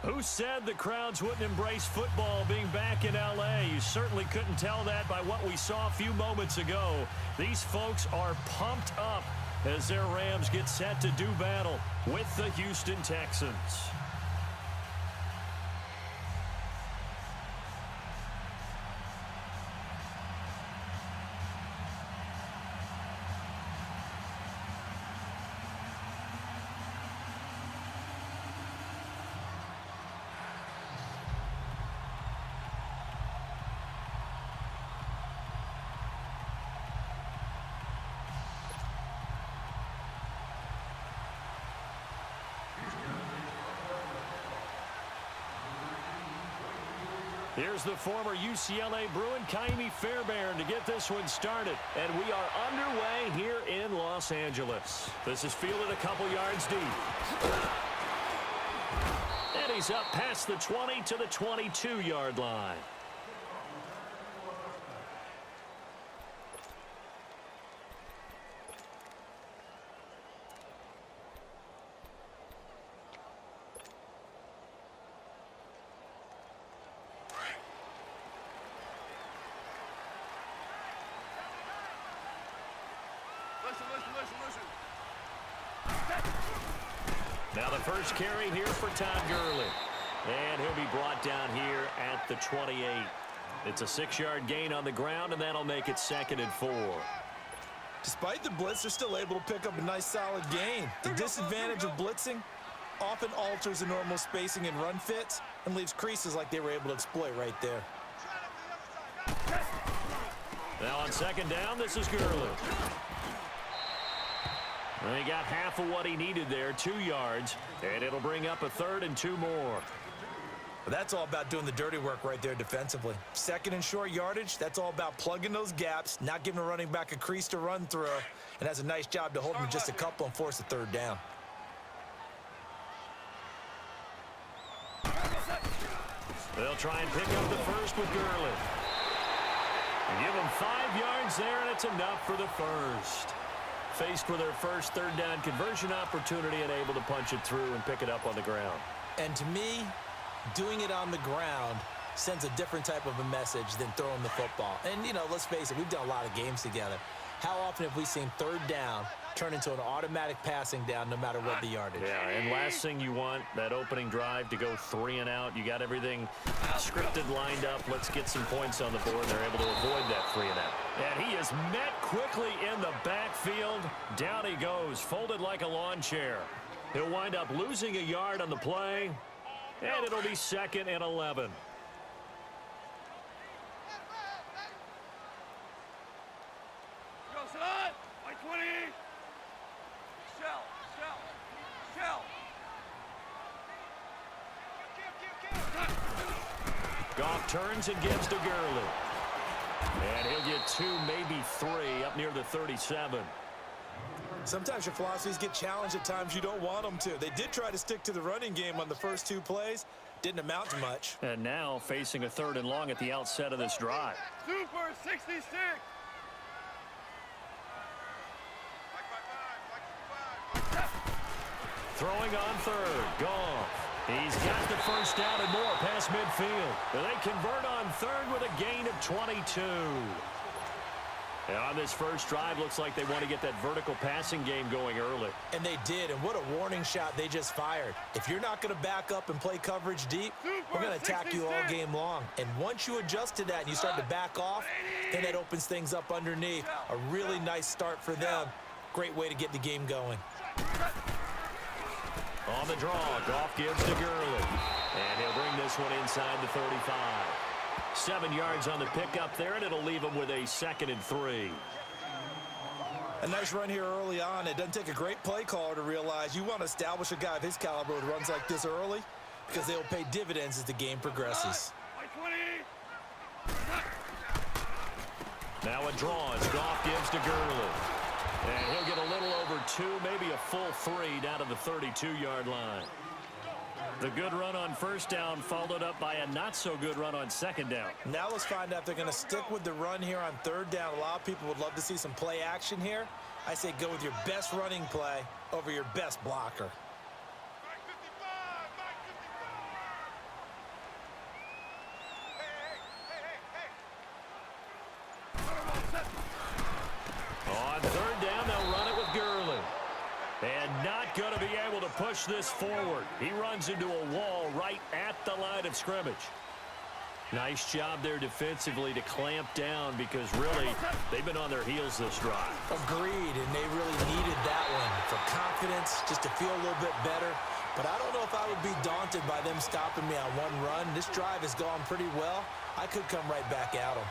Who said the crowds wouldn't embrace football being back in L.A.? You certainly couldn't tell that by what we saw a few moments ago. These folks are pumped up as their Rams get set to do battle with the Houston Texans. Here's the former UCLA Bruin, Kaimi Fairbairn, to get this one started. And we are underway here in Los Angeles. This is fielded a couple yards deep. And he's up past the 20 to the 22-yard line. Now the first carry here for Todd Gurley. And he'll be brought down here at the 28. It's a 6-yard gain on the ground, and that'll make it 2nd and 4. Despite the blitz, they're still able to pick up a nice solid gain. The disadvantage of blitzing often alters the normal spacing and run fits and leaves creases like they were able to exploit right there. Now on 2nd down, this is Gurley. And he got half of what he needed there, 2 yards, and it'll bring up a 3rd and 2 more. But that's all about doing the dirty work right there defensively. 2nd and short yardage, that's all about plugging those gaps, not giving a running back a crease to run through, and has a nice job to hold him just a couple and force a 3rd down. They'll try and pick up the first with Gurley. Give him 5 yards there, and it's enough for the first. Faced with their first 3rd down conversion opportunity and able to punch it through and pick it up on the ground. And to me, doing it on the ground sends a different type of a message than throwing the football. And, you know, let's face it, we've done a lot of games together. How often have we seen 3rd down turn into an automatic passing down no matter what the yardage? Yeah, and last thing you want, that opening drive to go 3 and out. You got everything scripted, lined up. Let's get some points on the board. They're able to avoid that 3 and out. And he is met quickly in the backfield. Down he goes, folded like a lawn chair. He'll wind up losing a yard on the play, and it'll be 2nd and 11. Goff turns and gives to Gurley. And he'll get 2, maybe 3, up near the 37. Sometimes your philosophies get challenged at times you don't want them to. They did try to stick to the running game on the first 2 plays. Didn't amount to much. And now facing a 3rd and long at the outset of this drive. Super 66. Throwing on 3rd. Goff. He's got the first down and more past midfield. And they convert on 3rd with a gain of 22. And on this first drive, looks like they want to get that vertical passing game going early. And they did, and what a warning shot they just fired. If you're not going to back up and play coverage deep, we're going to attack you all game long. And once you adjust to that and you start to back off, then that opens things up underneath. A really nice start for them. Great way to get the game going. On the draw, Goff gives to Gurley. And he'll bring this one inside the 35. 7 yards on the pickup there, and it'll leave him with a 2nd and 3. A nice run here early on. It doesn't take a great play caller to realize you want to establish a guy of his caliber with runs like this early because they will pay dividends as the game progresses. Now a draw as Goff gives to Gurley. And he'll get a little over 2, maybe a full 3 down to the 32-yard line. The good run on 1st down followed up by a not-so-good run on 2nd down. Now let's find out if they're going to stick with the run here on 3rd down. A lot of people would love to see some play action here. I say go with your best running play over your best blocker. On third down, they'll run it with Gurley. And not going to be able to push this forward. He runs into a wall right at the line of scrimmage. Nice job there defensively to clamp down because really they've been on their heels this drive. Agreed, and they really needed that one for confidence, just to feel a little bit better. But I don't know if I would be daunted by them stopping me on one run. This drive has gone pretty well. I could come right back at them.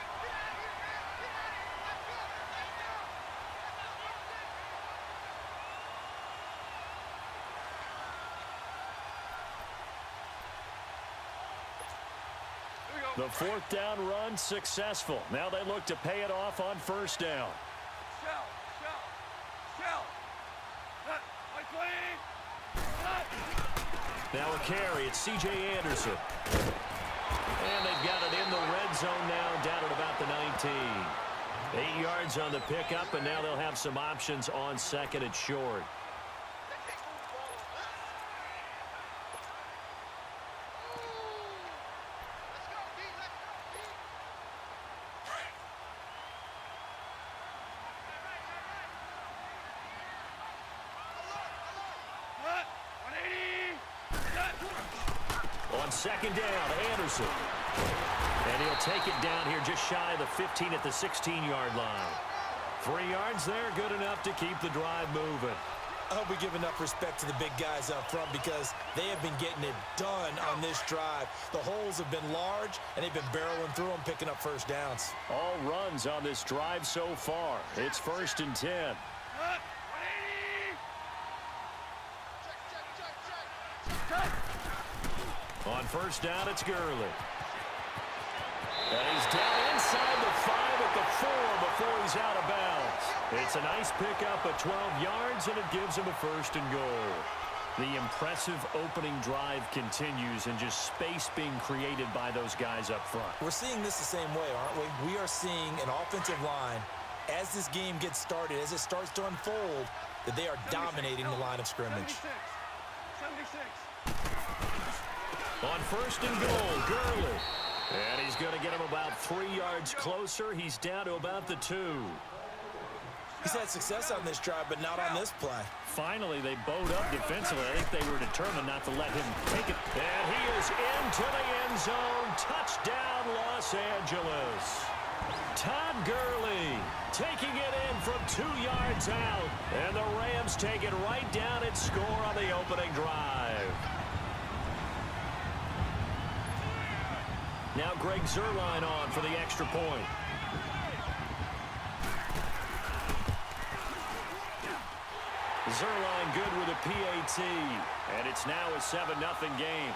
The fourth down run successful. Now they look to pay it off on first down. Now a carry. It's C.J. Anderson. And they've got it in the red zone now, down at about the 19. 8 yards on the pickup, and now they'll have some options on second and short. On second down, Anderson. And he'll take it down here just shy of the 15 at the 16-yard line. 3 yards there, good enough to keep the drive moving. I hope we give enough respect to the big guys up front because they have been getting it done on this drive. The holes have been large, and they've been barreling through them, picking up first downs. All runs on this drive so far. It's 1st and 10. On first down, it's Gurley. And he's down inside the 5 at the 4 before he's out of bounds. It's a nice pickup at 12 yards, and it gives him a 1st and goal. The impressive opening drive continues, and just space being created by those guys up front. We're seeing this the same way, aren't we? We are seeing an offensive line, as this game gets started, as it starts to unfold, that they are dominating the line of scrimmage. 76. On 1st and goal, Gurley. And he's going to get him about 3 yards closer. He's down to about the 2. He's had success on this drive, but not on this play. Finally, they bowed up defensively. I think they were determined not to let him take it. And he is into the end zone. Touchdown, Los Angeles. Todd Gurley taking it in from 2 yards out. And the Rams take it right down and score on the opening drive. Now Greg Zuerlein on for the extra point. Zuerlein good with a PAT. And it's now a 7-0 game.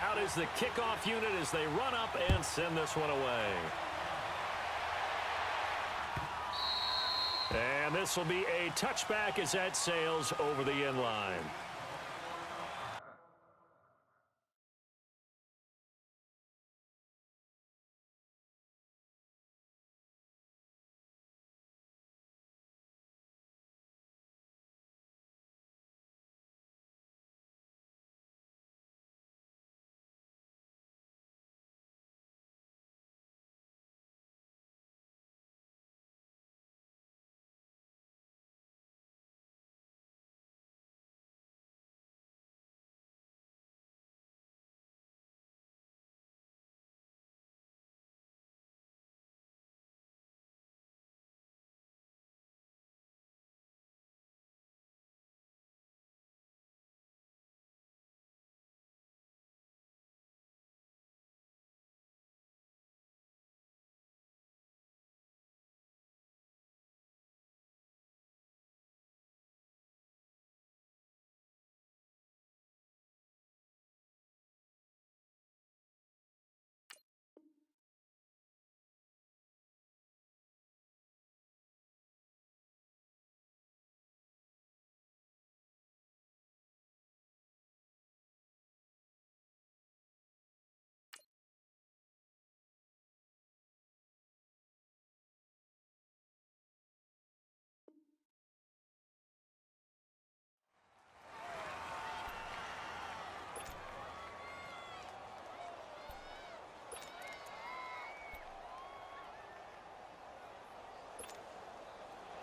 Out is the kickoff unit as they run up and send this one away. And this will be a touchback as that sails over the end line.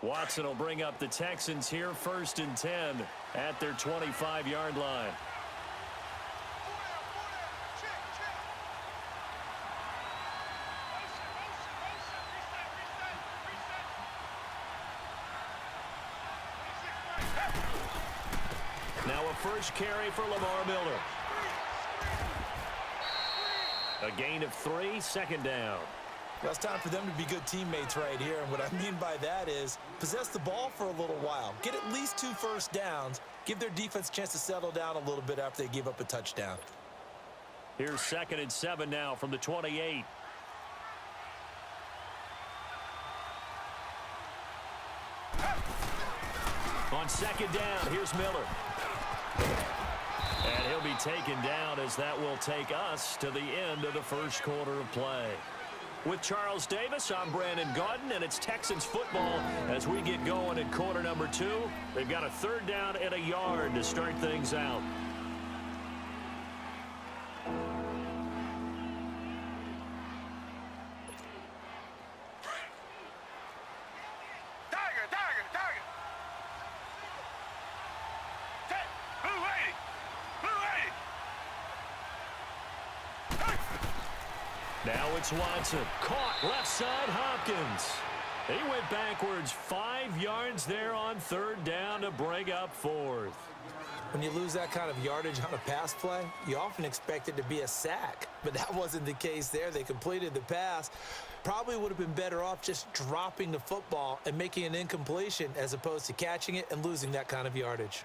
Watson will bring up the Texans here, 1st and 10 at their 25-yard line. Now a first carry for Lamar Miller. A gain of 3, 2nd down. Well, it's time for them to be good teammates right here. And what I mean by that is possess the ball for a little while. Get at least 2 first downs. Give their defense a chance to settle down a little bit after they give up a touchdown. Here's 2nd and 7 now from the 28. On 2nd down, here's Miller. And he'll be taken down as that will take us to the end of the first quarter of play. With Charles Davis, I'm Brandon Gaudin, and it's Texans football as we get going in quarter number 2. They've got a 3rd down and a yard to start things out. Now it's Watson. Caught left side, Hopkins. He went backwards 5 yards there on 3rd down to bring up 4th. When you lose that kind of yardage on a pass play, you often expect it to be a sack. But that wasn't the case there. They completed the pass. Probably would have been better off just dropping the football and making an incompletion as opposed to catching it and losing that kind of yardage.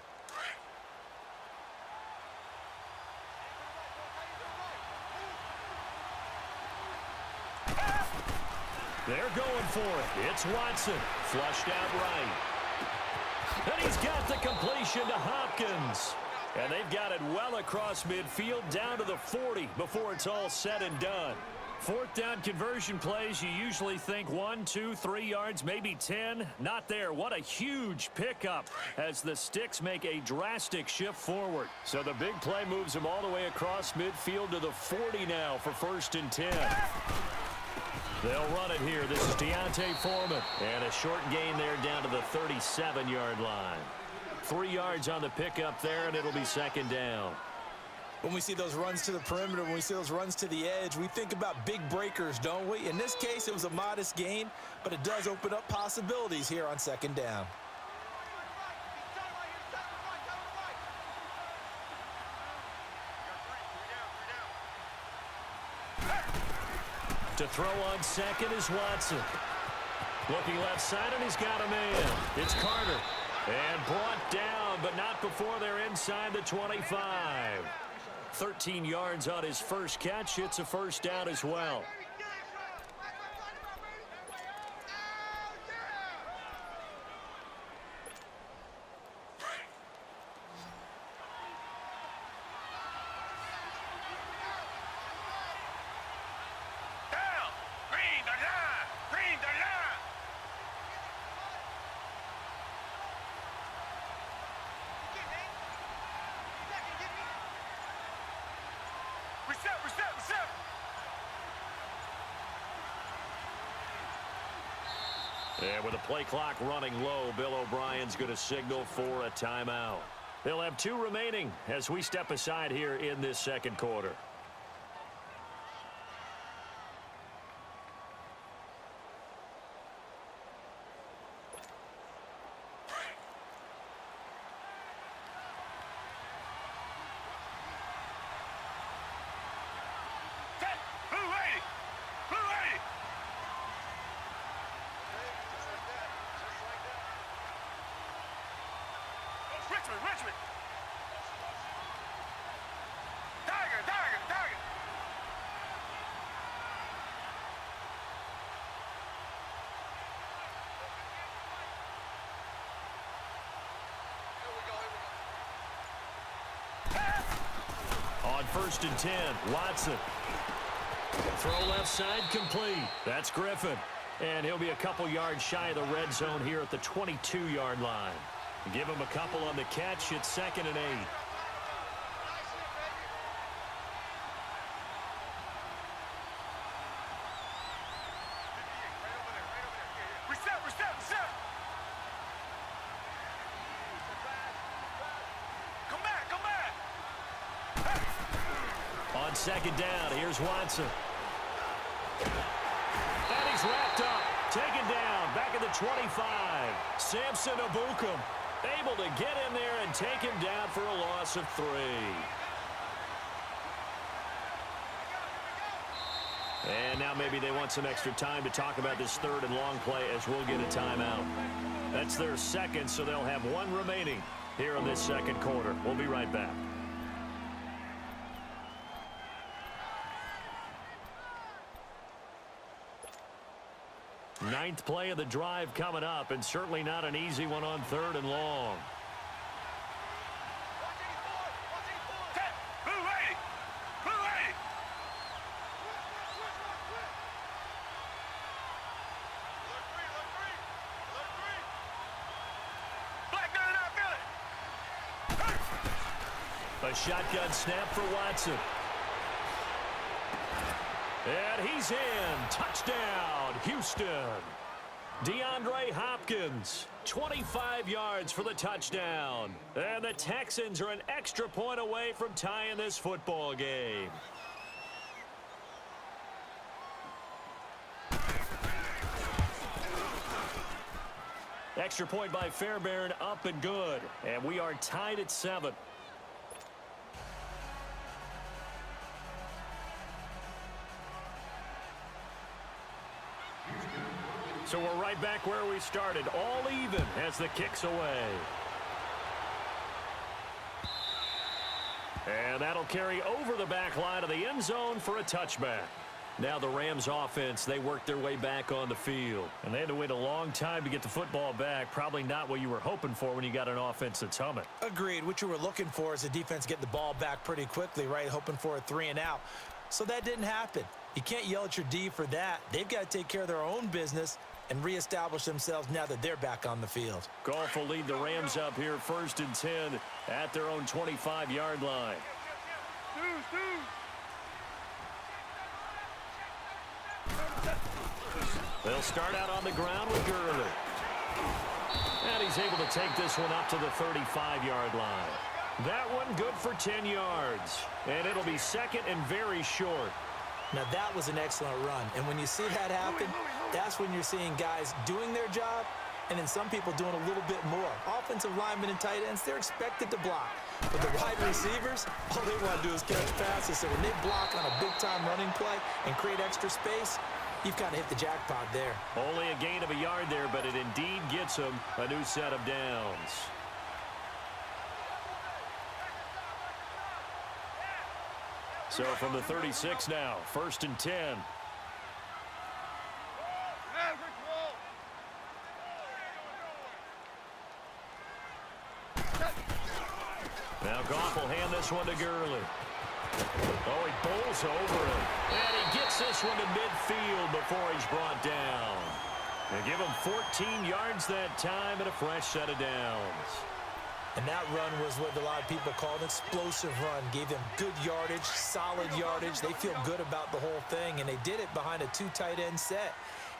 They're going for it. It's Watson. Flushed out right. And he's got the completion to Hopkins. And they've got it well across midfield down to the 40 before it's all said and done. 4th down conversion plays, you usually think 1, 2, 3 yards, maybe 10. Not there. What a huge pickup as the Sticks make a drastic shift forward. So the big play moves them all the way across midfield to the 40 now for 1st and 10. They'll run it here. This is Deontay Foreman. And a short gain there down to the 37-yard line. 3 yards on the pickup there, and it'll be 2nd down. When we see those runs to the perimeter, when we see those runs to the edge, we think about big breakers, don't we? In this case, it was a modest gain, but it does open up possibilities here on 2nd down. To throw on 2nd is Watson. Looking left side, and he's got a man. It's Carter. And brought down, but not before they're inside the 25. 13 yards on his first catch. It's a 1st down as well. And with the play clock running low, Bill O'Brien's going to signal for a timeout. They'll have 2 remaining as we step aside here in this 2nd quarter. Richmond. Tiger. On 1st and 10, Watson. Throw left side, complete. That's Griffin. And he'll be a couple yards shy of the red zone here at the 22-yard line. Give him a couple on the catch. It's 2nd and 8. Reset. On second down, here's Watson. And he's wrapped up. Taken down. Back at the 25. Samson Abukum able to get in there and take him down for a loss of 3. And now maybe they want some extra time to talk about this third and long play as we'll get a timeout. That's their second, so they'll have 1 remaining here in this second quarter. We'll be right back. Ninth play of the drive coming up, and certainly not an easy one on third and long. A shotgun snap for Watson. And he's in. Touchdown, Houston. DeAndre Hopkins, 25 yards for the touchdown. And the Texans are an extra point away from tying this football game. Extra point by Fairbairn, up and good. And we are tied at 7. So we're right back where we started, all even as the kick's away. And that'll carry over the back line of the end zone for a touchback. Now the Rams offense, they worked their way back on the field. And they had to wait a long time to get the football back. Probably not what you were hoping for when you got an offense that's humming. Agreed. What you were looking for is the defense get the ball back pretty quickly, right? Hoping for a 3 and out. So that didn't happen. You can't yell at your D for that. They've got to take care of their own business and reestablish themselves now that they're back on the field. Goff will lead the Rams up here 1st and 10 at their own 25-yard line. They'll start out on the ground with Gurley. And he's able to take this one up to the 35-yard line. That one good for 10 yards. And it'll be second and very short. Now that was an excellent run. And when you see that happen, that's when you're seeing guys doing their job and then some people doing a little bit more. Offensive linemen and tight ends, they're expected to block. But the wide receivers, all they want to do is catch passes. So when they block on a big-time running play and create extra space, you've kind of hit the jackpot there. Only a gain of a yard there, but it indeed gets them a new set of downs. So from the 36 now, 1st and 10. Now Goff will hand this one to Gurley. Oh, he bowls over it. And he gets this one to midfield before he's brought down. They give him 14 yards that time and a fresh set of downs. And that run was what a lot of people call an explosive run. Gave them good yardage, solid yardage. They feel good about the whole thing, and they did it behind a 2 tight end set.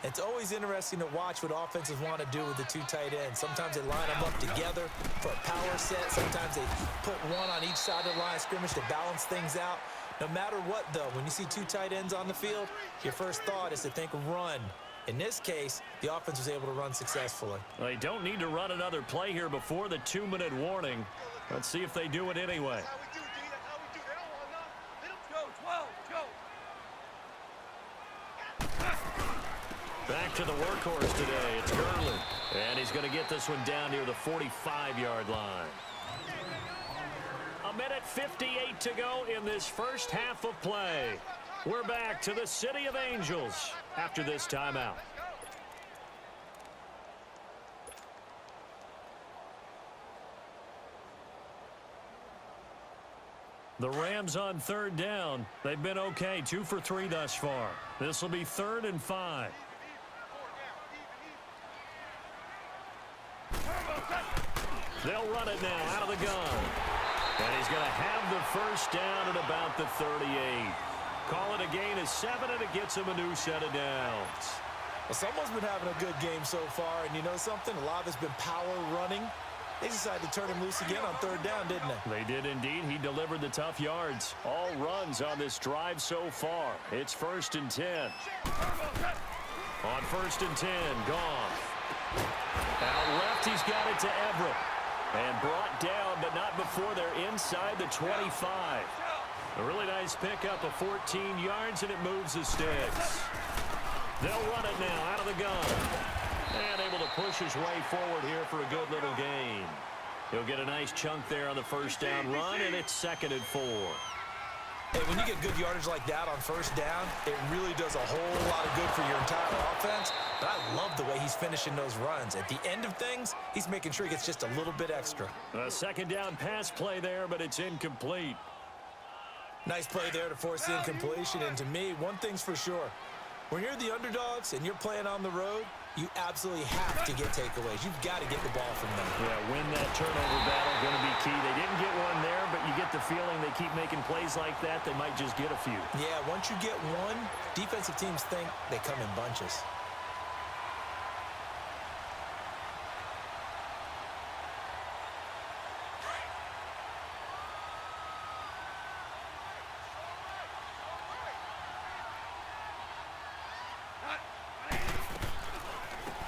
It's always interesting to watch what offenses want to do with the 2 tight ends. Sometimes they line them up together for a power set. Sometimes they put one on each side of the line of scrimmage to balance things out. No matter what, though, when you see 2 tight ends on the field, your first thought is to think run. In this case, the offense was able to run successfully. They don't need to run another play here before the 2-minute warning. Let's see if they do it anyway. Back to the workhorse today. It's Gurley. And he's going to get this one down near the 45-yard line. 1:58 to go in this first half of play. We're back to the City of Angels after this timeout. The Rams on 3rd down. They've been okay, 2 for 3 thus far. This will be 3rd and 5. They'll run it now out of the gun. And he's going to have the first down at about the 38. Call it a gain of 7, and it gets him a new set of downs. Well, someone's been having a good game so far, and you know something? A lot of it's been power running. They decided to turn him loose again on third down, didn't they? They did indeed. He delivered the tough yards. All runs on this drive so far. It's 1st and 10. On 1st and 10, Goff. Out left, he's got it to Everett. And brought down, but not before they're inside the 25. A really nice pickup of 14 yards, and it moves the sticks. They'll run it now out of the gun. And able to push his way forward here for a good little gain. He'll get a nice chunk there on the first down run, and it's 2nd and 4. Hey, when you get good yardage like that on first down, it really does a whole lot of good for your entire offense. But I love the way he's finishing those runs. At the end of things, he's making sure he gets just a little bit extra. A second down pass play there, but it's incomplete. Nice play there to force the incompletion. And to me, one thing's for sure. When you're the underdogs and you're playing on the road, you absolutely have to get takeaways. You've got to get the ball from them. Yeah, win that turnover battle, going to be key. They didn't get one there, but you get the feeling they keep making plays like that, they might just get a few. Yeah, once you get one, defensive teams think they come in bunches.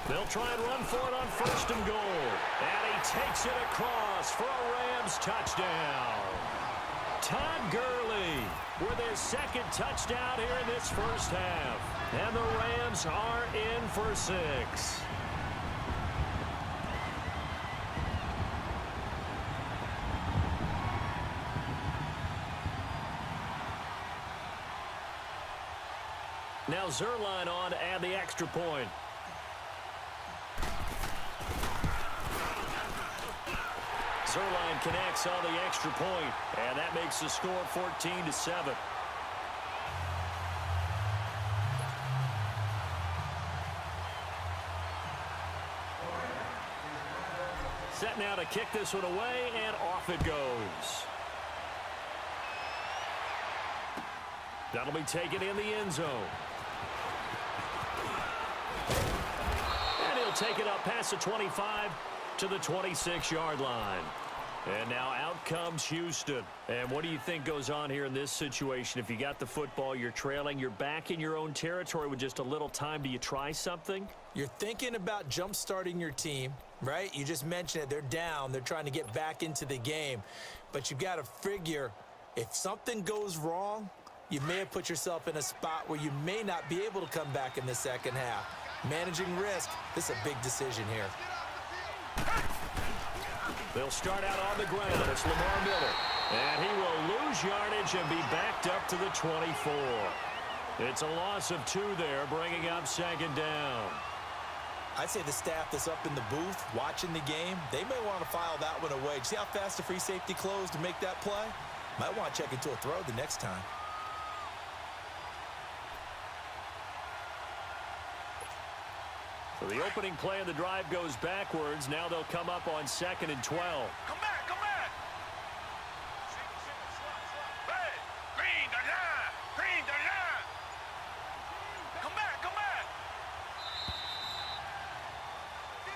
They'll try and run for it on 1st and goal. And he takes it across for a Rams touchdown. Todd Gurley with his 2nd touchdown here in this first half. And the Rams are in for 6. Now Zerline on to add the extra point. Zerline connects on the extra point, and that makes the score 14-7. Set now to kick this one away, and off it goes. That'll be taken in the end zone. And he'll take it up past the 25 to the 26-yard line. And now out comes Houston. And what do you think goes on here in this situation? If you got the football, you're trailing, you're back in your own territory with just a little time. Do you try something? You're thinking about jump-starting your team, right? You just mentioned it. They're down. They're trying to get back into the game. But you've got to figure if something goes wrong, you may have put yourself in a spot where you may not be able to come back in the second half. Managing risk, this is a big decision here. They'll start out on the ground. It's Lamar Miller. And he will lose yardage and be backed up to the 24. It's a loss of 2 there, bringing up 2nd down. I'd say the staff that's up in the booth watching the game, they may want to file that one away. See how fast the free safety closed to make that play? Might want to check into a throw the next time. So the opening play of the drive goes backwards. Now they'll come up on 2nd and 12. Come back, come back. Hey, green, green, come back, come back.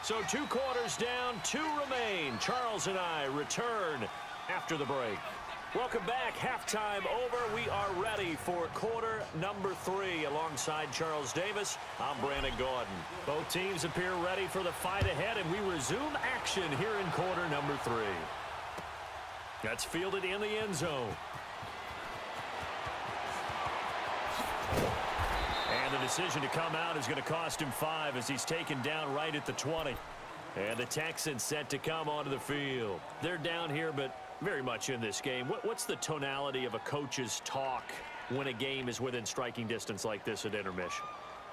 So 2 quarters down, 2 remain. Charles and I return after the break. Welcome back. Halftime over. We are ready for quarter number 3. Alongside Charles Davis, I'm Brandon Gordon. Both teams appear ready for the fight ahead, and we resume action here in quarter number 3. That's fielded in the end zone. And the decision to come out is going to cost him 5 as he's taken down right at the 20. And the Texans set to come onto the field. They're down here, but very much in this game. What's the tonality of a coach's talk when a game is within striking distance like this at intermission?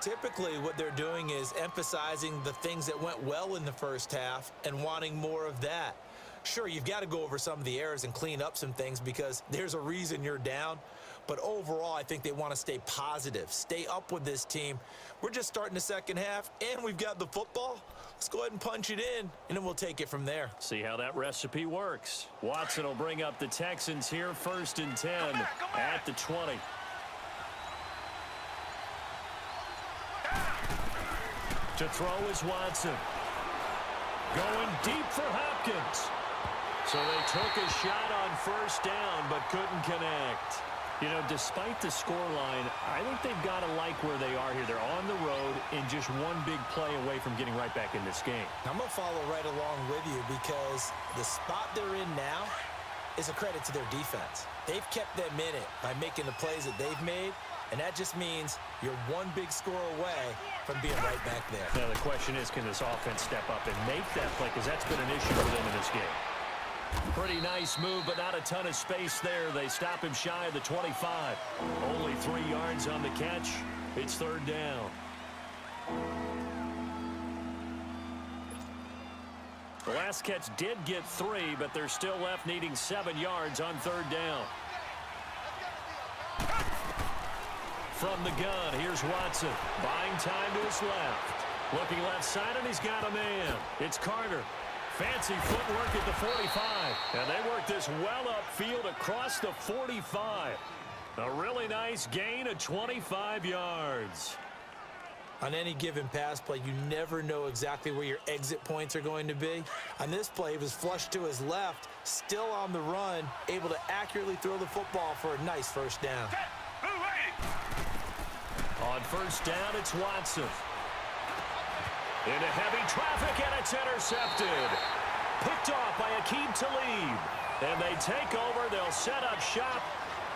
Typically, what they're doing is emphasizing the things that went well in the first half and wanting more of that. Sure, you've got to go over some of the errors and clean up some things because there's a reason you're down. But overall, I think they want to stay positive, stay up with this team. We're just starting the second half, and we've got the football. Let's go ahead and punch it in, and then we'll take it from there. See how that recipe works. Watson will bring up the Texans here, 1st and 10 at the 20. To throw is Watson. Going deep for Hopkins. So they took a shot on first down, but couldn't connect. You know, despite the scoreline, I think they've got to like where they are here. They're on the road and just one big play away from getting right back in this game. I'm going to follow right along with you because the spot they're in now is a credit to their defense. They've kept them in it by making the plays that they've made, and that just means you're one big score away from being right back there. Now the question is, can this offense step up and make that play? Because that's been an issue for them in this game. Pretty nice move, but not a ton of space there. They stop him shy of the 25. Only 3 yards on the catch. It's third down. The last catch did get 3, but they're still left needing 7 yards on third down. From the gun, here's Watson. Buying time to his left. Looking left side, and he's got a man. It's Carter. Fancy footwork at the 45. And they work this well upfield across the 45. A really nice gain of 25 yards. On any given pass play, you never know exactly where your exit points are going to be. On this play, he was flushed to his left, still on the run, able to accurately throw the football for a nice first down. On first down, it's Watson. Into heavy traffic, and it's intercepted. Picked off by Aqib Talib. And they take over. They'll set up shop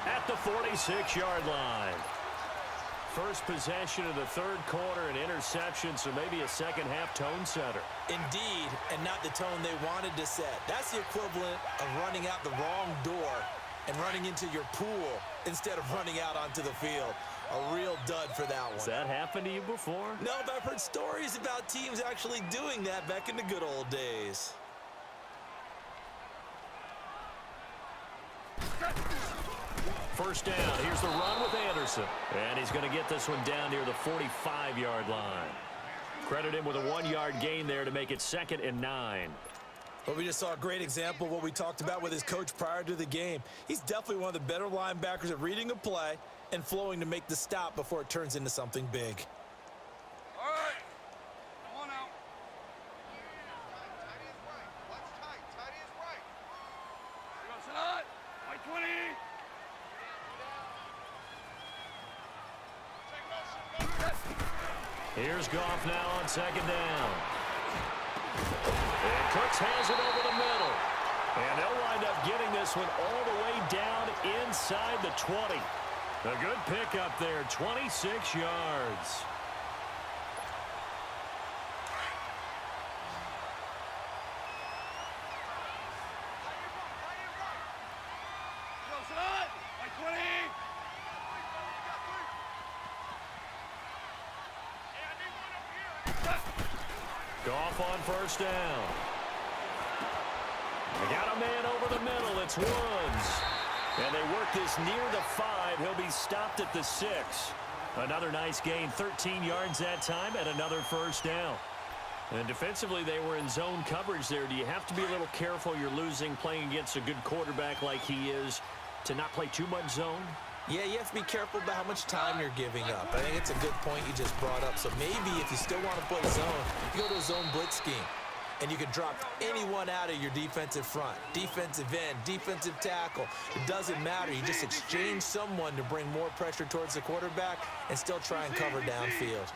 at the 46-yard line. First possession of the third quarter, an interception, so maybe a second-half tone setter. Indeed, and not the tone they wanted to set. That's the equivalent of running out the wrong door and running into your pool instead of running out onto the field. A real dud for that one. Has that happened to you before? No, but I've heard stories about teams actually doing that back in the good old days. First down. Here's the run with Anderson. And he's going to get this one down near the 45-yard line. Credit him with a 1-yard gain there to make it 2nd and 9. Well, we just saw a great example of what we talked about with his coach prior to the game. He's definitely one of the better linebackers at reading a play and flowing to make the stop before it turns into something big. All right. Come on out. Tight is right. You got shot. White 20. Here's Goff now on second down. And Cooks has it over the middle. And they'll wind up getting this one all the way down inside the 20. A good pickup there, 26 yards. Goff on first down. They got a man over the middle. It's Woods. And they work this near the 5. He'll be stopped at the 6. Another nice gain, 13 yards that time, and another first down. And defensively, they were in zone coverage there. Do you have to be a little careful? You're losing, playing against a good quarterback like he is, to not play too much zone? Yeah, you have to be careful about how much time you're giving up. I think it's a good point you just brought up. So maybe if you still want to play zone, you go to a zone blitz scheme. And you can drop anyone out of your defensive front. Defensive end, defensive tackle. It doesn't matter. You just exchange someone to bring more pressure towards the quarterback and still try and cover downfield.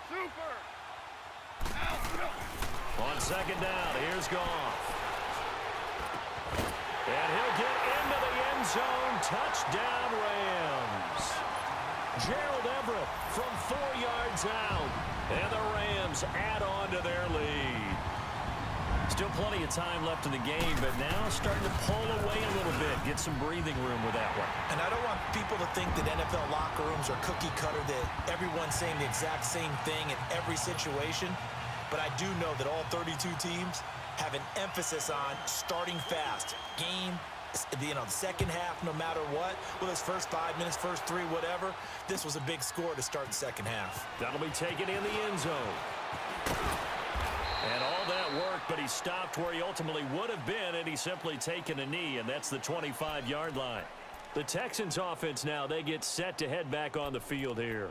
Super. On second down, here's Goff. And he'll get into the end zone. Touchdown, Rams. Gerald Everett from 4 yards out. And the Rams add on to their lead. Still plenty of time left in the game, but now starting to pull away a little bit. Get some breathing room with that one. And I don't want people to think that NFL locker rooms are cookie cutter, that everyone's saying the exact same thing in every situation. But I do know that all 32 teams have an emphasis on starting fast. The second half, no matter what, whether it's first 5 minutes, first 3, whatever, this was a big score to start the second half. That'll be taken in the end zone. And all that work, but he stopped where he ultimately would have been, and he's simply taken a knee, and that's the 25-yard line. The Texans offense now, they get set to head back on the field here.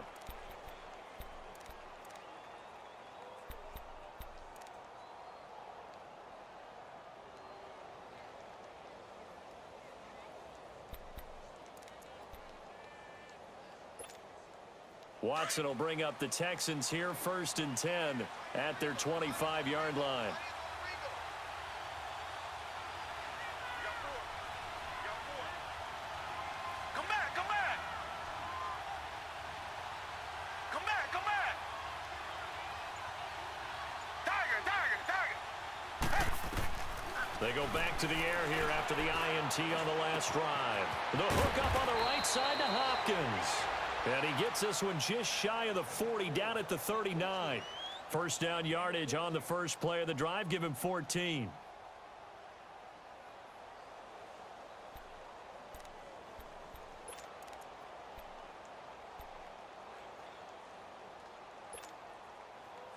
Watson will bring up the Texans here, 1st and 10 at their 25-yard line. They go back to the air here after the INT on the last drive. The hook up on the right side to Hopkins. And he gets this one just shy of the 40, down at the 39. First down yardage on the first play of the drive. Give him 14.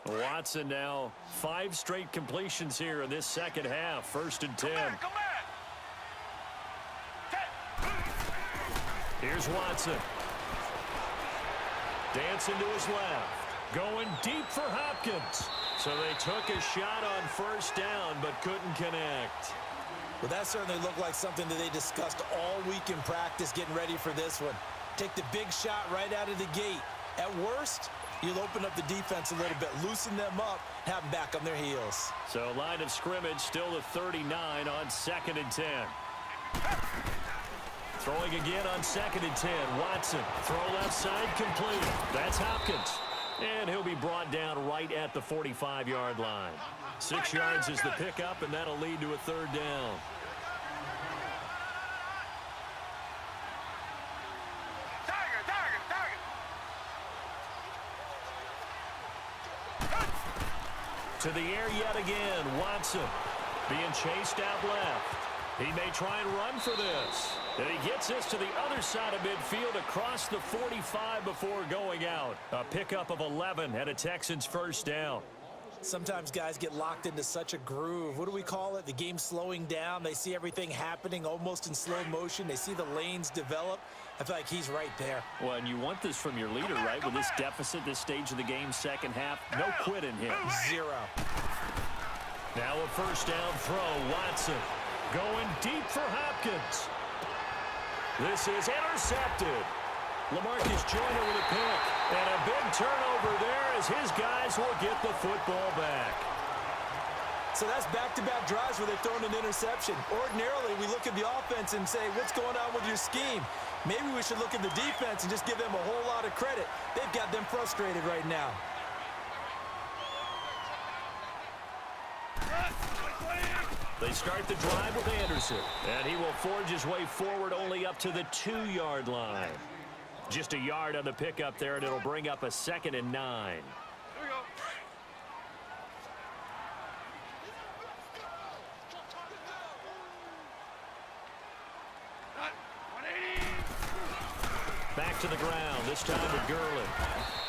Watson now 5 straight completions here in this second half. 1st and 10. Come back. Here's Watson. Dancing to his left. Going deep for Hopkins. So they took a shot on 1st down but couldn't connect. Well, that certainly looked like something that they discussed all week in practice getting ready for this one. Take the big shot right out of the gate. At worst, you'll open up the defense a little bit, loosen them up, have them back on their heels. So line of scrimmage still the 39 on 2nd and 10. Throwing again on 2nd and 10. Watson, throw left side, complete. That's Hopkins. And he'll be brought down right at the 45-yard line. 6 yards is the pickup, and that'll lead to a 3rd down. To the air yet again. Watson being chased out left. He may try and run for this. And he gets this to the other side of midfield across the 45 before going out. A pickup of 11 and a Texans 1st down. Sometimes guys get locked into such a groove. What do we call it? The game slowing down. They see everything happening almost in slow motion. They see the lanes develop. I feel like he's right there. Well, and you want this from your leader, right? With this deficit, this stage of the game, second half, no quit in him. 0. Now a 1st down throw. Watson going deep for Hopkins. This is intercepted. LaMarcus Joyner with a pick. And a big turnover there as his guys will get the football back. So that's back-to-back drives where they've thrown an interception. Ordinarily, we look at the offense and say, what's going on with your scheme? Maybe we should look at the defense and just give them a whole lot of credit. They've got them frustrated right now. They start the drive with Anderson. And he will forge his way forward only up to the 2-yard line. Just a yard on the pickup there, and it'll bring up a 2nd and 9. Back to the ground, this time with Gurley.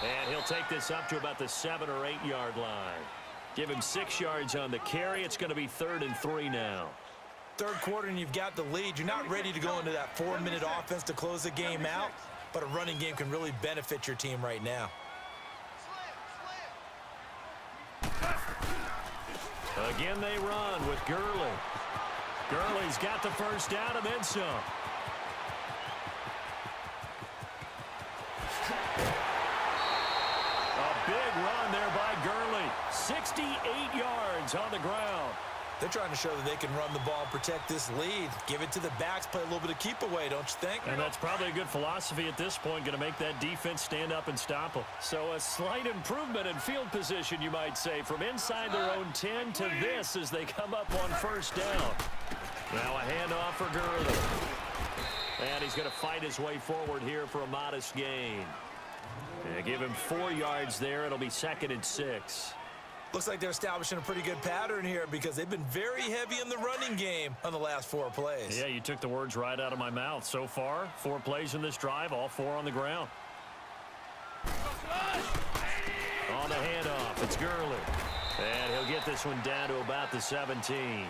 And he'll take this up to about the 7 or 8-yard line. Give him 6 yards on the carry. It's going to be 3rd and 3 now. Third quarter and you've got the lead. You're not ready to go into that 4-minute offense to close the game out, but a running game can really benefit your team right now. Again they run with Gurley. Gurley's got the 1st down and then some. A big run there by Gurley. 68 yards on the ground. They're trying to show that they can run the ball, protect this lead, give it to the backs, play a little bit of keep away, don't you think? And that's probably a good philosophy at this point, going to make that defense stand up and stop them. So a slight improvement in field position, you might say, from inside their own 10 to this as they come up on 1st down. Now a handoff for Gurley. And he's going to fight his way forward here for a modest gain. And give him 4 yards there. It'll be 2nd and 6. Looks like they're establishing a pretty good pattern here because they've been very heavy in the running game on the last 4 plays. Yeah, you took the words right out of my mouth. So far, 4 plays in this drive, all 4 on the ground. On the handoff, it's Gurley. And he'll get this one down to about the 17.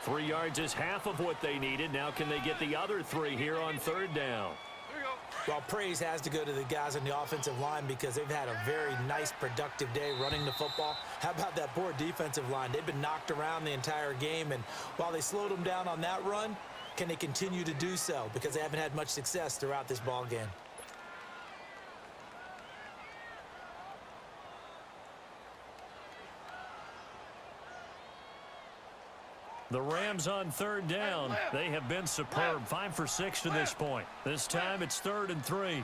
3 yards is half of what they needed. Now can they get the other 3 here on 3rd down? Well, praise has to go to the guys on the offensive line because they've had a very nice, productive day running the football. How about that poor defensive line? They've been knocked around the entire game, and while they slowed them down on that run, can they continue to do so? Because they haven't had much success throughout this ball game. The Rams on third down. They have been superb. 5 for 6 to this point. This time it's 3rd and 3.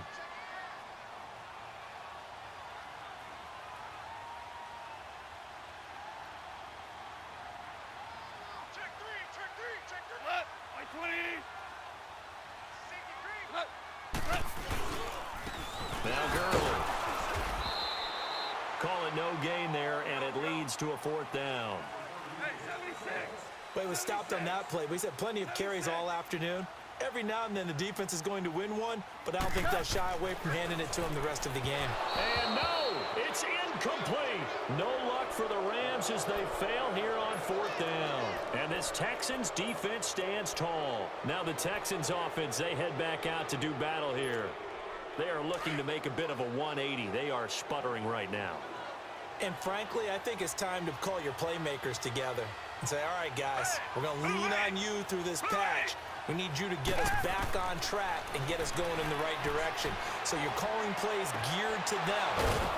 Now Gurley. Call it no gain there, and it leads to a 4th down. But he was stopped on that play. He's had plenty of carries all afternoon. Every now and then the defense is going to win one, but I don't think they'll shy away from handing it to him the rest of the game. And no, it's incomplete. No luck for the Rams as they fail here on 4th down. And this Texans defense stands tall. Now the Texans offense, they head back out to do battle here. They are looking to make a bit of a 180. They are sputtering right now. And frankly, I think it's time to call your playmakers together and say, all right, guys, we're going to lean on you through this patch. We need you to get us back on track and get us going in the right direction. So you're calling plays geared to them.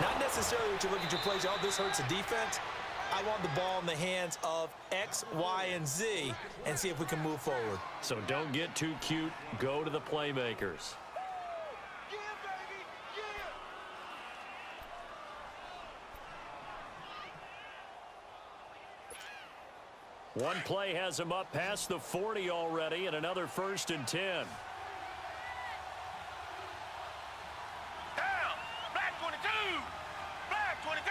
Not necessarily what you look at your plays, oh, this hurts the defense. I want the ball in the hands of X, Y, and Z and see if we can move forward. So don't get too cute. Go to the playmakers. One play has him up past the 40 already, and another 1st and 10. Down. Black 22. Black 22.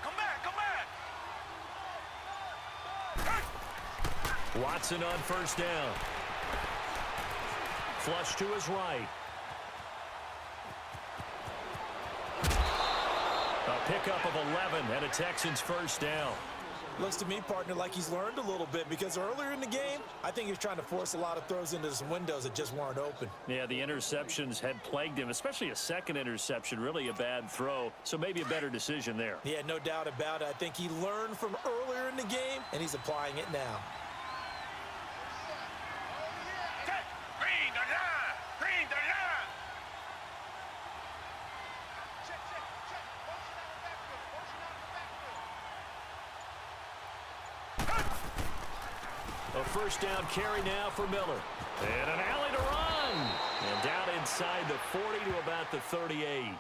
Come back. Come back. Watson on 1st down. Flush to his right. Pickup of 11 and a Texans 1st down. Looks to me, partner, like he's learned a little bit because earlier in the game, I think he was trying to force a lot of throws into some windows that just weren't open. Yeah, the interceptions had plagued him, especially a second interception, really a bad throw. So maybe a better decision there. Yeah, no doubt about it. I think he learned from earlier in the game, and he's applying it now. Green 39. Green 39. A 1st down carry now for Miller. And an alley to run. And down inside the 40 to about the 38.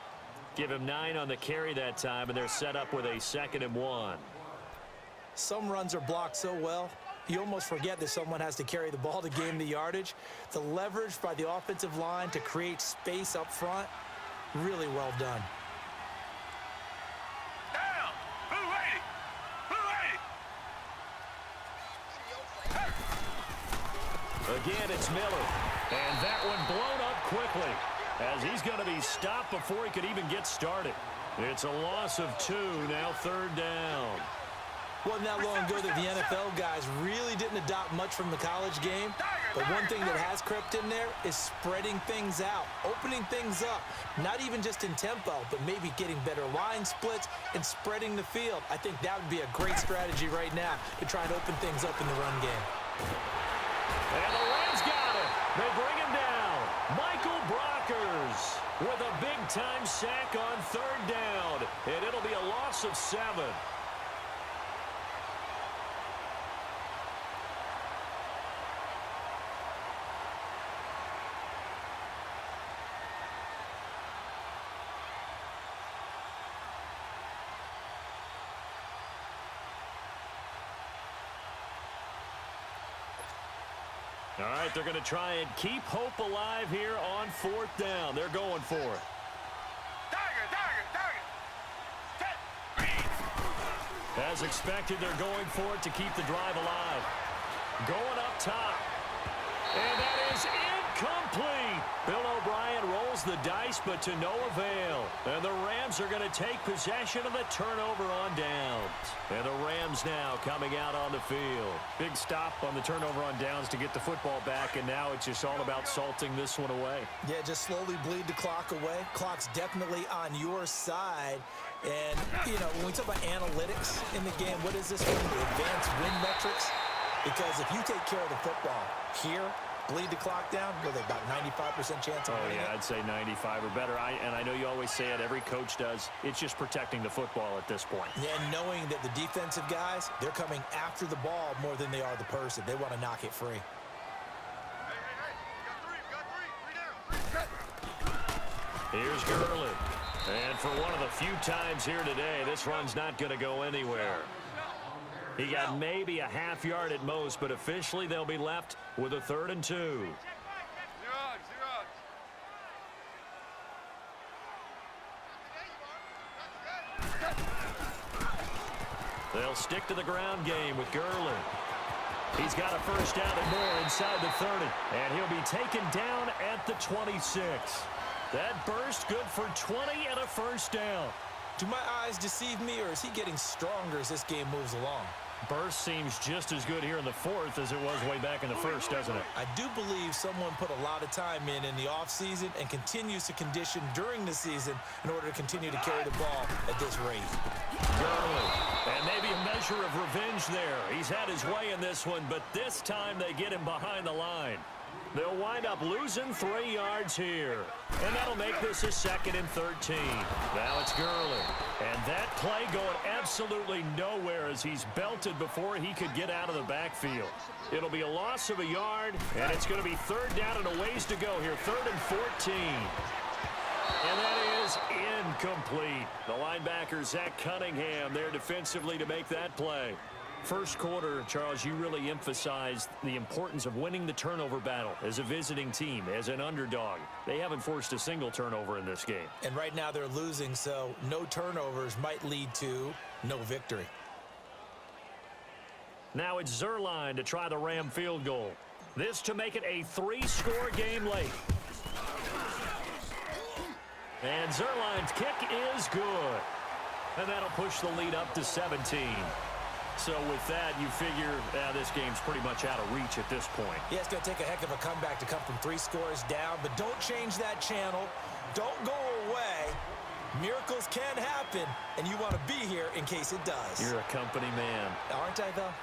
Give him 9 on the carry that time, and they're set up with a 2nd and 1. Some runs are blocked so well, you almost forget that someone has to carry the ball to gain the yardage. The leverage by the offensive line to create space up front, really well done. Down. Blue 80. Blue 80. Again, it's Miller. And that one blown up quickly as he's going to be stopped before he could even get started. It's a loss of 2, now 3rd down. Wasn't that long ago that the NFL guys really didn't adopt much from the college game. But one thing that has crept in there is spreading things out, opening things up, not even just in tempo, but maybe getting better line splits and spreading the field. I think that would be a great strategy right now to try and open things up in the run game. And the Rams got it. They bring him down. Michael Brockers with a big-time sack on 3rd down. And it'll be a loss of 7. All right, they're going to try and keep hope alive here on 4th down. They're going for it. As expected, they're going for it to keep the drive alive. Going up top. And that is incomplete. Bill O'Brien rolls the dice, but to no avail. And the Rams are going to take possession of the turnover on downs. And the Rams now coming out on the field. Big stop on the turnover on downs to get the football back, and now it's just all about salting this one away. Yeah, just slowly bleed the clock away. Clock's definitely on your side. And, you know, when we talk about analytics in the game, what is this one? The advanced win metrics? Because if you take care of the football here bleed the clock down, with about 95% chance of winning it? I'd say 95 or better. And I know you always say it, every coach does. It's just protecting the football at this point. And knowing that the defensive guys, they're coming after the ball more than they are the person. They want to knock it free. Here's Gurley. And for one of the few times here today, this run's not going to go anywhere. He got maybe a half yard at most, but officially they'll be left with a 3rd and 2. They'll stick to the ground game with Gurley. He's got a first down and more inside the 30, and he'll be taken down at the 26. That burst good for 20 and a first down. Do my eyes deceive me, or is he getting stronger as this game moves along? Burst seems just as good here in the 4th as it was way back in the 1st, doesn't it? I do believe someone put a lot of time in the offseason and continues to condition during the season in order to continue to carry the ball at this rate. Gurley. And maybe a measure of revenge there. He's had his way in this one, but this time they get him behind the line. They'll wind up losing 3 yards here. And that'll make this a 2nd and 13. Now it's Gurley. And that play going absolutely nowhere as he's belted before he could get out of the backfield. It'll be a loss of a yard, and it's going to be 3rd down and a ways to go here. 3rd and 14. And that is incomplete. The linebacker, Zach Cunningham, there defensively to make that play. First quarter, Charles, you really emphasized the importance of winning the turnover battle as a visiting team, as an underdog. They haven't forced a single turnover in this game. And right now they're losing, so no turnovers might lead to no victory. Now it's Zerline to try the Ram field goal. This to make it a 3-score game late. And Zerline's kick is good. And that'll push the lead up to 17. So with that, you figure this game's pretty much out of reach at this point. Yeah, it's going to take a heck of a comeback to come from 3 scores down, but don't change that channel. Don't go away. Miracles can happen, and you want to be here in case it does. You're a company man. Aren't I, though?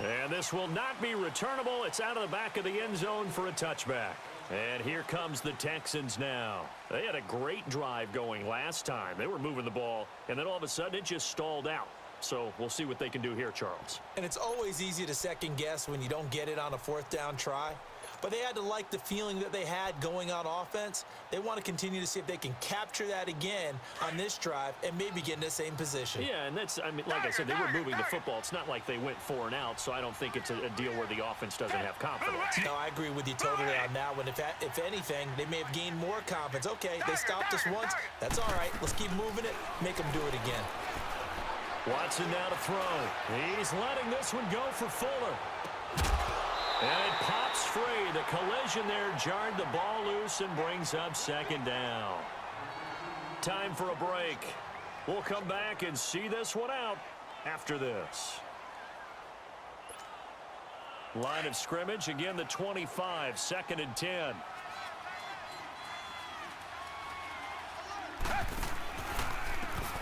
And this will not be returnable. It's out of the back of the end zone for a touchback. And here comes the Texans now. They had a great drive going last time. They were moving the ball, and then all of a sudden it just stalled out. So we'll see what they can do here, Charles. And it's always easy to second guess when you don't get it on a 4th down try. But they had to like the feeling that they had going on offense. They want to continue to see if they can capture that again on this drive and maybe get in the same position. Yeah, and that's, I mean, like I said, they were moving the football. It's not like they went 4 and out, so I don't think it's a deal where the offense doesn't have confidence. No, I agree with you totally on that one. If anything, they may have gained more confidence. Okay, they stopped us once. That's all right. Let's keep moving it. Make them do it again. Watson now to throw. He's letting this one go for Fuller. And it pops free. The collision there jarred the ball loose and brings up 2nd down. Time for a break. We'll come back and see this one out after this. Line of scrimmage, again the 25, 2nd and 10.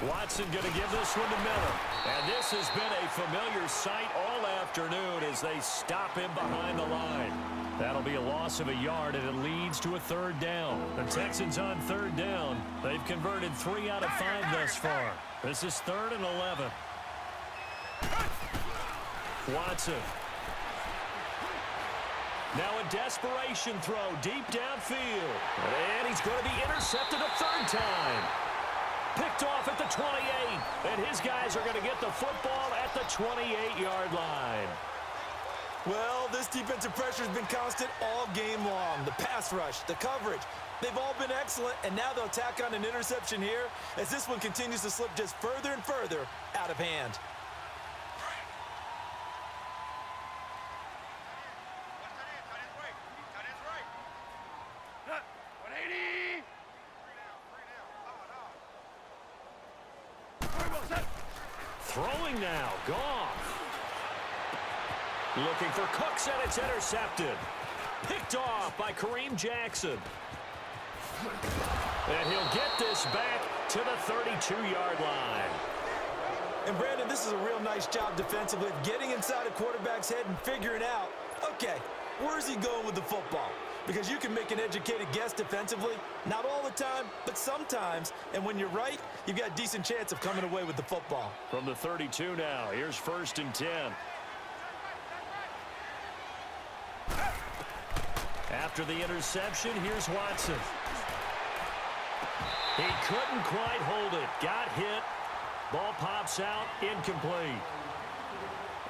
Watson going to give this one to Miller. And this has been a familiar sight all afternoon as they stop him behind the line. That'll be a loss of a yard, and it leads to a 3rd down. The Texans on 3rd down. They've converted 3 out of 5 thus far. This is 3rd and 11. Watson. Now a desperation throw deep downfield. And he's going to be intercepted a 3rd time. Picked off at the 28, and his guys are going to get the football at the 28-yard line. Well, this defensive pressure has been constant all game long. The pass rush, the coverage, they've all been excellent, and now they'll tack on an interception here as this one continues to slip just further and further out of hand. Throwing now, Goff. Looking for Cooks, and it's intercepted. Picked off by Kareem Jackson. And he'll get this back to the 32-yard line. And Brandon, this is a real nice job defensively of getting inside a quarterback's head and figuring out, okay, Where is he going with the football? Because you can make an educated guess defensively, not all the time, but sometimes. And when you're right, you've got a decent chance of coming away with the football. From the 32 now, here's 1st and 10. After the interception, here's Watson. He couldn't quite hold it. Got hit. Ball pops out, incomplete.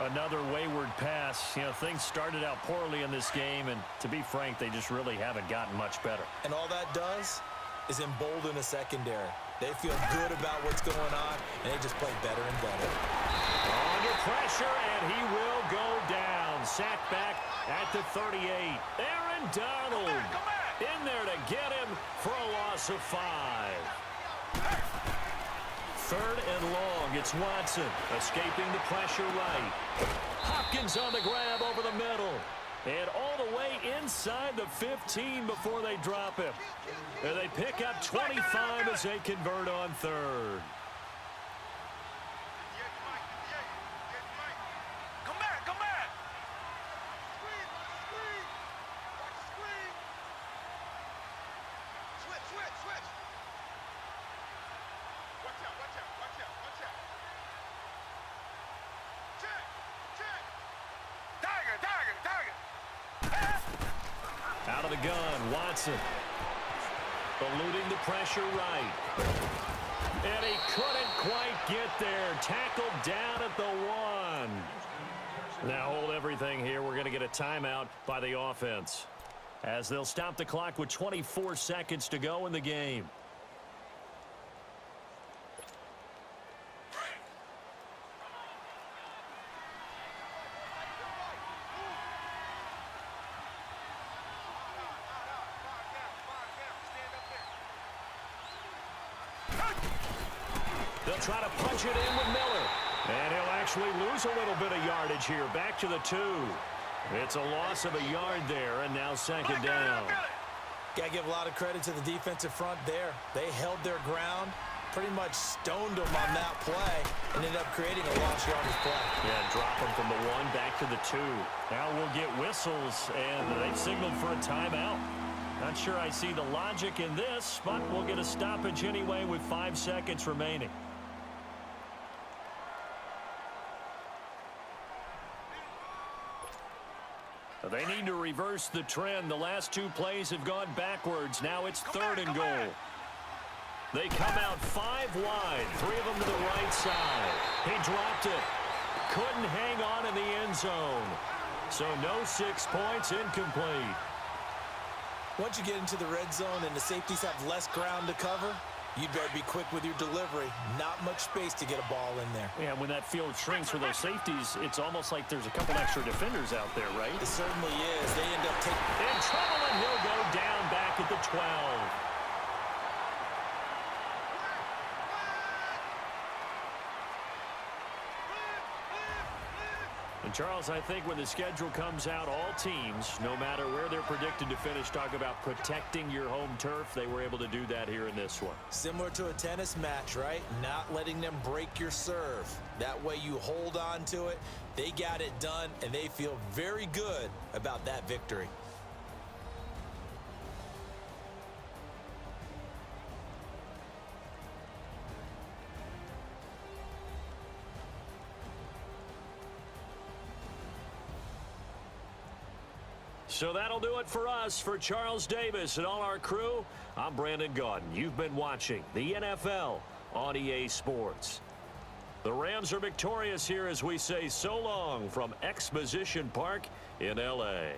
Another wayward pass. You know, things started out poorly in this game, and to be frank, they just really haven't gotten much better. And all that does is embolden a secondary. They feel good about what's going on, and they just play better and better. Under pressure, and he will go down. Sacked back at the 38. Aaron Donald in there to get him for a loss of 5. 3rd and long. It's Watson escaping the pressure right. Hopkins on the grab over the middle. And all the way inside the 15 before they drop him. And they pick up 25 as they convert on 3rd. Come back, come back. Screen, screen. Watch the screen. Switch, switch, switch. Watch out, watch out, watch out, watch out. Check, check. Tiger, tiger, tiger. Out of the gun, Watson. Eluding the pressure right. And he couldn't quite get there. Tackled down at the 1. Now hold everything here. We're going to get a timeout by the offense, as they'll stop the clock with 24 seconds to go in the game. They'll try to punch it in with Miller. And he'll actually lose a little bit of yardage here. Back to the 2. It's a loss of a yard there, and now 2nd down. Got to give a lot of credit to the defensive front there. They held their ground, pretty much stoned them on that play, and ended up creating a lost yardage play. Yeah, drop them from the 1 back to the 2. Now we'll get whistles, and they've signaled for a timeout. Not sure I see the logic in this, but we'll get a stoppage anyway with 5 seconds remaining. They need to reverse the trend. The last 2 plays have gone backwards. Now it's 3rd and goal. They come out 5 wide, 3 of them to the right side. He dropped it. Couldn't hang on in the end zone. So no 6 points, incomplete. Once you get into the red zone and the safeties have less ground to cover, you'd better be quick with your delivery. Not much space to get a ball in there. Yeah, when that field shrinks for those safeties, it's almost like there's a couple extra defenders out there, right? It certainly is. They end up taking... In trouble, and he'll go down back at the 12. And Charles, I think when the schedule comes out, all teams, no matter where they're predicted to finish, talk about protecting your home turf. They were able to do that here in this one. Similar to a tennis match, right? Not letting them break your serve. That way you hold on to it. They got it done, and they feel very good about that victory. So that'll do it for us. For Charles Davis and all our crew, I'm Brandon Gaudin. You've been watching the NFL on EA Sports. The Rams are victorious here as we say so long from Exposition Park in L.A.